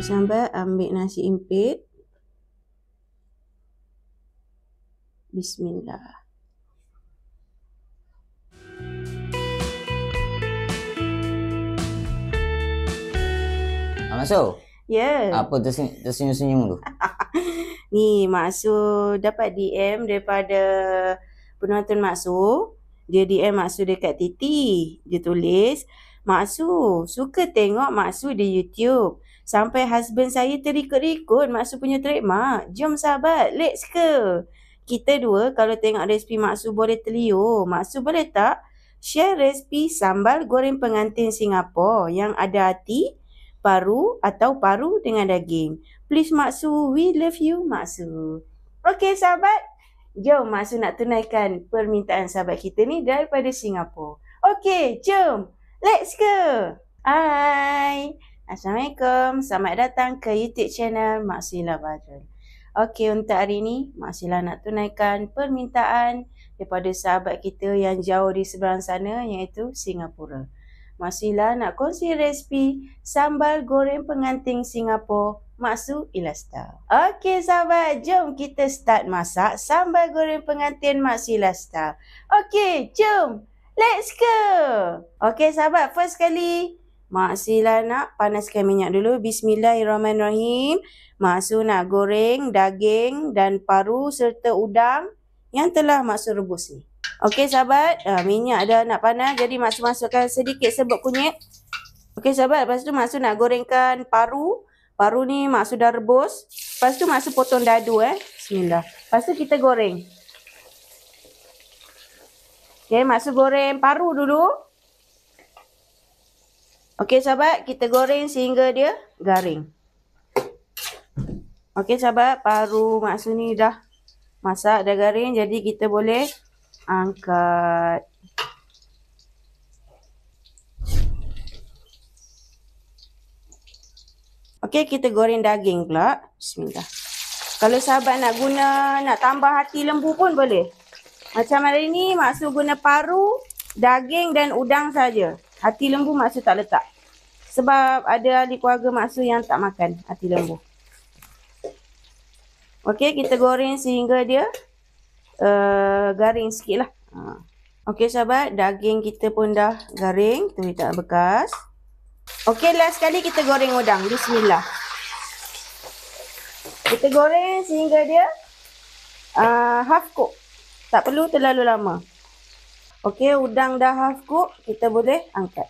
Sambil ambil nasi impit. Bismillah. Mak Su, Ya. apa tersenyum-senyum tu? Ni Mak Su dapat DM daripada penonton Mak Su. Dia DM Mak Su dekat Titi. Dia tulis, Mak Su suka tengok Mak Su di YouTube. Sampai husband saya terikut-ikut Mak Su punya trademark. Jom sahabat, let's go. Kita dua kalau tengok resipi Mak Su boleh terliur. Mak Su boleh tak share resipi sambal goreng pengantin Singapura yang ada hati, paru atau paru dengan daging. Please Mak Su, we love you Mak Su. Okey sahabat, jom Mak Su nak tunaikan permintaan sahabat kita ni daripada Singapura. Okey, jom. Let's go. Hai. Assalamualaikum. Selamat datang ke YouTube channel Mak Sila Badrul. Okey, untuk hari ni Mak Sila nak tunaikan permintaan daripada sahabat kita yang jauh di seberang sana iaitu Singapura. Mak Sila nak kongsi resipi sambal goreng pengantin Singapura Mak Su Ilasta. Okey sahabat, jom kita start masak sambal goreng pengantin Mak Su Ilasta. Okey, jom. Let's go. Okey sahabat, first kali Mak Sila nak panaskan minyak dulu. Bismillahirrahmanirrahim. Mak Su nak goreng daging dan paru serta udang yang telah Mak Su rebus ni. Okey sahabat, minyak dah nak panas, jadi Mak Su masukkan sedikit serbuk kunyit. Okey sahabat, lepas tu Mak Su nak gorengkan paru. Paru ni Mak Su dah rebus. Lepas tu Mak Su potong dadu Bismillah. Lepas tu kita goreng. Okey, Mak Su goreng paru dulu. Okey sahabat, kita goreng sehingga dia garing. Okey sahabat, paru Mak Su ni dah masak, dah garing, jadi kita boleh angkat. Okey, kita goreng daging pula. Bismillah. Kalau sahabat nak tambah hati lembu pun boleh. Macam hari ni Mak Su guna paru, daging dan udang saja. Hati lembu Mak Su tak letak. Sebab ada ahli keluarga Mak Su yang tak makan hati lembu. Okey, kita goreng sehingga dia garing sikit lah. Okey sahabat, daging kita pun dah garing. Tu tak bekas. Okey, last sekali kita goreng udang. Bismillah. Kita goreng sehingga dia half cook. Tak perlu terlalu lama. Okey, udang dah half cook. Kita boleh angkat.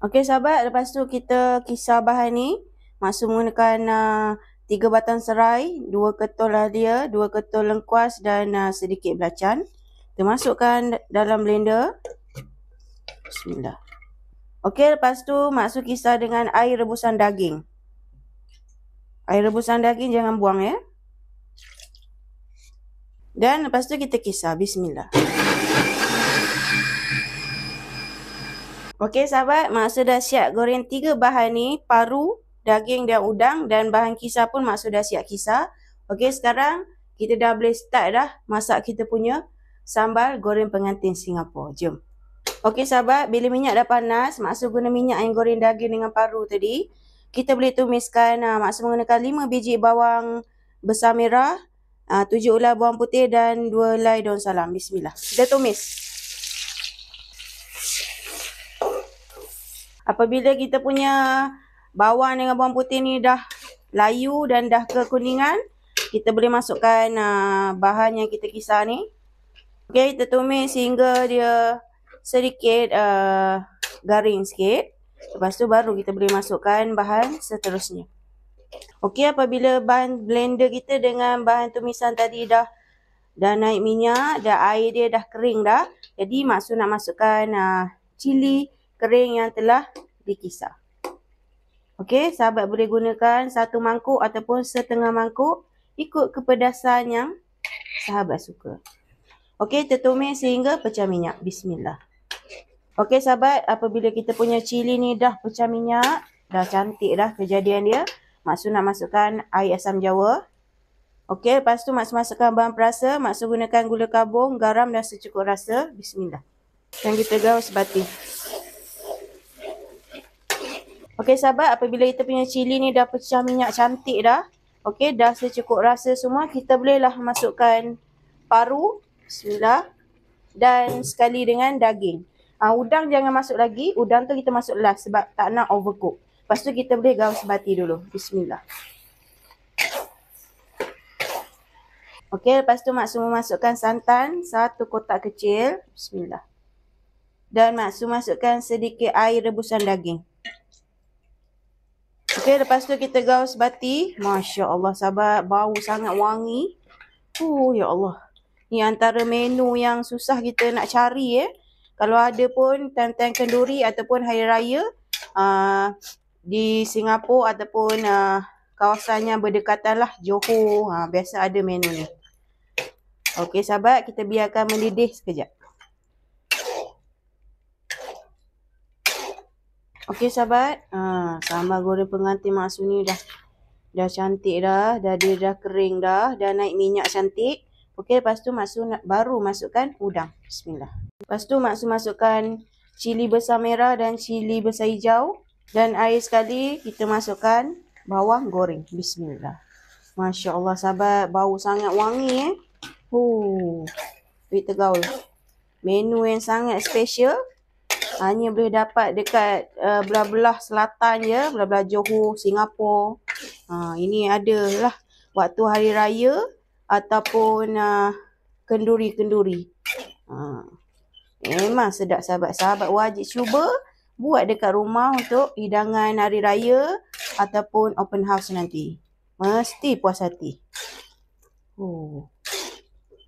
Okey sahabat, lepas tu kita kisar bahan ni. Mak Su menggunakan 3 batang serai, 2 ketul halia, 2 ketul lengkuas dan sedikit belacan. Kita masukkan dalam blender. Bismillah. Okey, lepas tu Mak Su kisar dengan air rebusan daging. Air rebusan daging jangan buang ya. Dan lepas tu kita kisar. Bismillah. Okey sahabat, Mak Su dah siap goreng 3 bahan ni. Paru, daging dan udang, dan bahan kisar pun Mak Su dah siap kisar. Okey, sekarang kita dah boleh start dah masak kita punya sambal goreng pengantin Singapura. Jom. Okey sahabat, bila minyak dah panas, Mak Su guna minyak yang goreng daging dengan paru tadi. Kita boleh tumiskan, Mak Su menggunakan 5 biji bawang besar merah, 7 ulai bawang putih dan 2 helai daun salam. Bismillah. Kita tumis. Apabila kita punya bawang dengan bawang putih ni dah layu dan dah kekuningan, kita boleh masukkan bahan yang kita kisar ni. Okey, kita tumis sehingga dia sedikit garing sikit. Lepas tu baru kita boleh masukkan bahan seterusnya. Okey, apabila bahan blender kita dengan bahan tumisan tadi dah naik minyak, dah air dia dah kering dah. Jadi Mak Su nak masukkan cili kering yang telah dikisar. Okey, sahabat boleh gunakan 1 mangkuk ataupun setengah mangkuk ikut kepedasan yang sahabat suka. Okey, kita tumis sehingga pecah minyak. Bismillah. Okey sahabat, apabila kita punya cili ni dah pecah minyak, dah cantik dah kejadian dia, Mak Su nak masukkan air asam jawa. Okey, lepas tu Mak Su masukkan bahan perasa. Mak Su gunakan gula kabung, garam dan secukup rasa. Bismillah. Dan kita gaul sebati. Okey sahabat, apabila kita punya cili ni dah pecah minyak cantik dah. Okey, dah secukup rasa semua, kita bolehlah masukkan paru. Bismillah. Dan sekali dengan daging. Udang jangan masuk lagi. Udang tu kita masuk last sebab tak nak overcook. Lepas tu kita boleh gaus bati dulu. Bismillah. Okey, lepas tu Mak Su masukkan santan 1 kotak kecil. Bismillah. Dan Mak Su masukkan sedikit air rebusan daging. Okey, lepas tu kita gaus bati. Masya Allah sahabat, bau sangat wangi. Ya Allah. Ni antara menu yang susah kita nak cari Kalau ada pun time-time kenduri ataupun hari raya di Singapura ataupun kawasannya berdekatan lah Johor, biasa ada menu ni. Okey sahabat, kita biarkan mendidih sekejap. Okey sahabat, sambal goreng pengantin Mak Su ni dah cantik dah, dia dah kering dah naik minyak cantik. Okey, lepas tu Mak Su baru masukkan udang. Bismillah. Lepas tu Mak Su masukkan cili besar merah dan cili besar hijau. Dan air sekali kita masukkan bawang goreng. Bismillah. Masya Allah sahabat, bau sangat wangi Wait tegaul. Menu yang sangat special. Hanya boleh dapat dekat belah-belah selatan je, belah-belah Johor, Singapura. Ini adalah waktu hari raya ataupun kenduri-kenduri. Memang sedap sahabat. Sahabat wajib cuba buat dekat rumah untuk hidangan hari raya ataupun open house nanti. Mesti puas hati.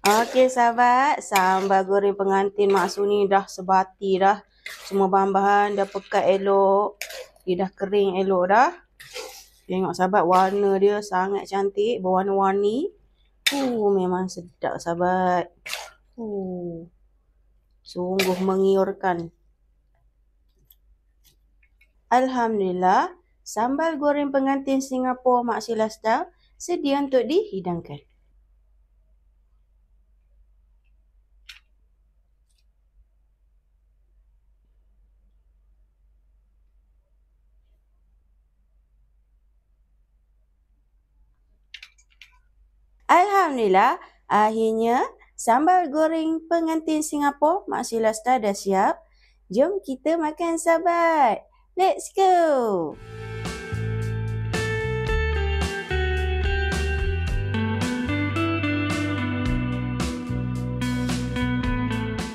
Okey sahabat, sambal goreng pengantin Mak Su ni dah sebati dah. Semua bahan-bahan dah pekat elok. Dia dah kering elok dah. Tengok sahabat, warna dia sangat cantik, berwarna-warni. Memang sedap sahabat. Sungguh mengiurkan. Alhamdulillah, sambal goreng pengantin Singapura Mak Sheila Style sedia untuk dihidangkan. Alhamdulillah, akhirnya sambal goreng pengantin Singapura Mak Sheila Style dah siap. Jom kita makan sahabat. Let's go!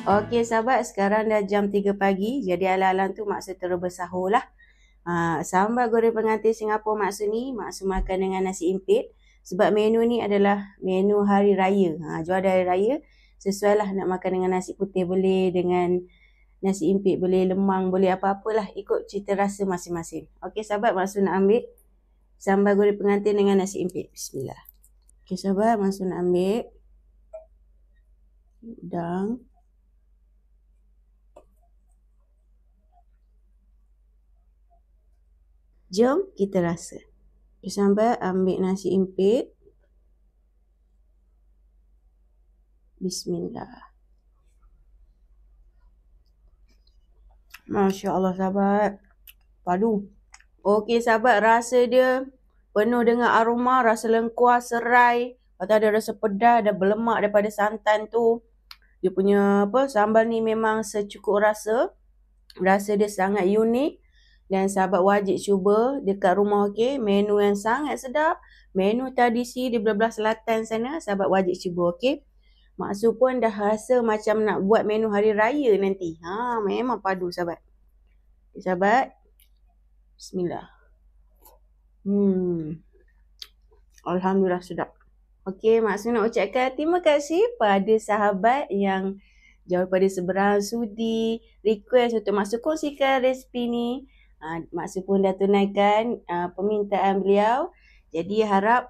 Okey sahabat, sekarang dah jam 3 pagi. Jadi alang-alang tu Mak Su terus bersahur lah. Sambal goreng pengantin Singapura Mak Su ni, Mak Su makan dengan nasi impit. Sebab menu ni adalah menu hari raya. Juadah hari raya, sesuai lah nak makan dengan nasi putih boleh, dengan nasi impit boleh, lemang boleh, apa-apalah ikut cita rasa masing-masing. Okey sahabat, Mak Su nak ambil sambal goreng pengantin dengan nasi impit. Bismillah. Okey sahabat, Mak Su nak ambil udang. Jom kita rasa. Sambil ambil nasi impit. Bismillah. Masya Allah sahabat. Padu. Okey sahabat, rasa dia penuh dengan aroma, rasa lengkuas, serai. Lepas tu ada rasa pedas, ada berlemak daripada santan tu. Dia punya sambal ni memang secukup rasa. Rasa dia sangat unik. Dan sahabat wajib cuba dekat rumah, okey. Menu yang sangat sedap. Menu tradisi di belah-belah selatan sana. Sahabat wajib cuba, okey. Mak Su pun dah rasa macam nak buat menu hari raya nanti. Memang padu sahabat. Okay, sahabat. Bismillah. Alhamdulillah sedap. Okey, Mak Su nak ucapkan terima kasih pada sahabat yang jauh daripada seberang sudi request untuk Mak Su kongsikan resipi ni. Mak Su pun dah tunaikan permintaan beliau. Jadi harap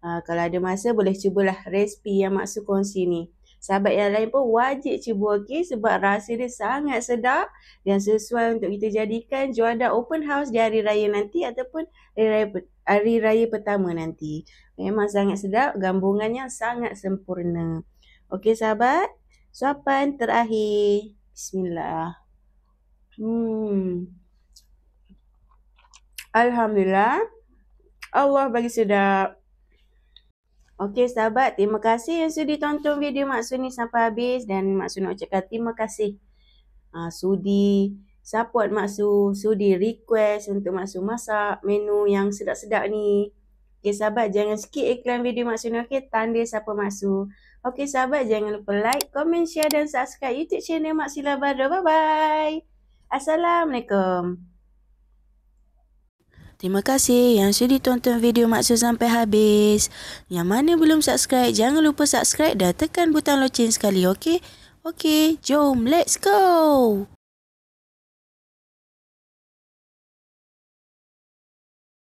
kalau ada masa boleh cubalah resipi yang Mak Su kongsi ni. Sahabat yang lain pun wajib cuba, okey, sebab rasa dia sangat sedap dan sesuai untuk kita jadikan juadah open house di hari raya nanti ataupun hari raya pertama nanti. Memang sangat sedap, gabungannya sangat sempurna. Okey sahabat, suapan terakhir. Bismillah. Alhamdulillah. Allah bagi sedap. Okey sahabat, terima kasih yang sudi tonton video Mak Su ni sampai habis dan Mak Su nak ucapkan terima kasih. Sudi support Mak Su, sudi request untuk Mak Su masak menu yang sedap-sedap ni. Okey sahabat, jangan skip iklan video Mak Su ni, okey, tanda siapa Mak Su. Okey sahabat, jangan lupa like, komen, share dan subscribe YouTube channel Mak Sila Badra. Bye-bye. Assalamualaikum. Terima kasih yang sudi tonton video Mak Su sampai habis. Yang mana belum subscribe, jangan lupa subscribe dan tekan butang loceng sekali, okey? Okey, jom let's go.